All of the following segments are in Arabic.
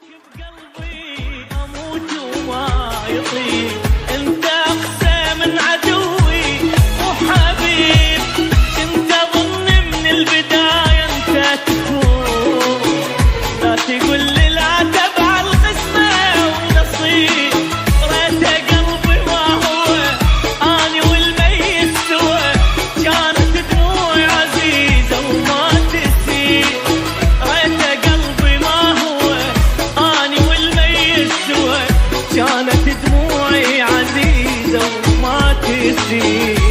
بقلبي اموت وما يطيب انت اقسى من عدوي وحبيب كنت اظن من البدايه انت تكون لا تقول لي لا تبع القسمه ونصيب ريت قلبي ما هو اني والميت سوى كانت دموعي عزيزه وما تسيب ريت قلبي ما هو اني والميت سوى كانت دموعي عزيزه وما تسيب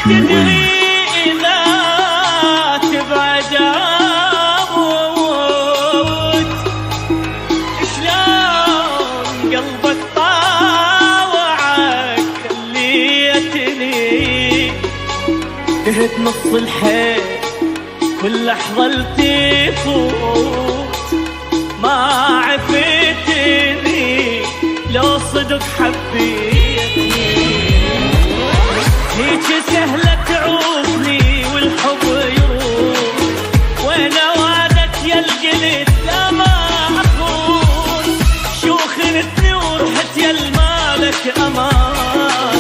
تدري إذا تبعد أموت شلون قلبك طاوعك خليتني تهت نص الحيل كل لحظة تفوت ما عفتني لو صدق حبيتني هيك سهلة تعوفني والحب يروح وانا وعدك يا القلت لا ما اخون شو خنتني ورحت يا المالك امان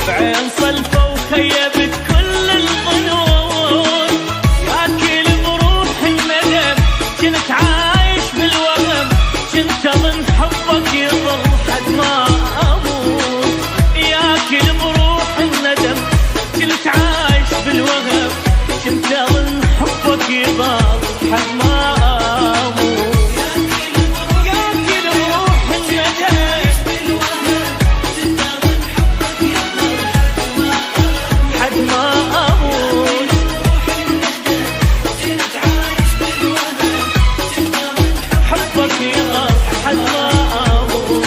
بعين صلفة وخيبت كل الظنون ياكل بروحي الندم كنت عايش بالوهم كنت اظن حبك يظل حد ما اموت ياكل بروحي الندم كنت عايش بالوهم كنت اظن حبك يظل حد ما اموت ياكل بروحي الندم حد ما اموت حبك يظل حد ما اموت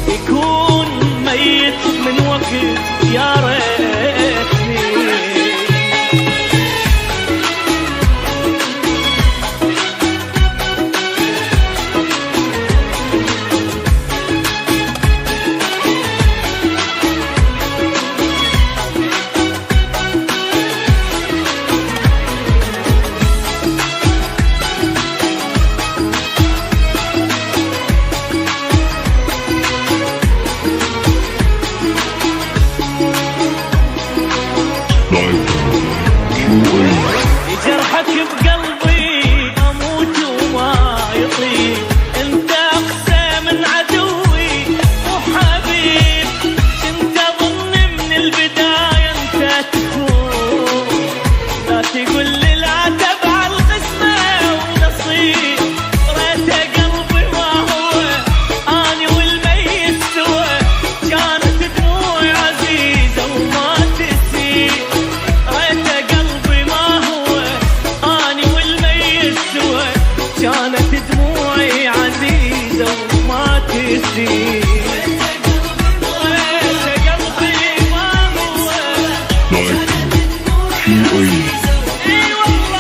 يكون ميت من وقت يا ريتني جرحك بقلبي اموت وما يطيب انت اقسى من عدوي وحبيب كنت اظن من البدايه انت تكون لا تقول لي لا تبع القسمه ونصيب ريت قلبي ما هو اني والميت سوى كانت دموعي عزيزه وما تسيب ريت قلبي ما هو اني والميت سوى كانت دموعي عزيزه وما تسيب ريت قلبي ما هو اي والله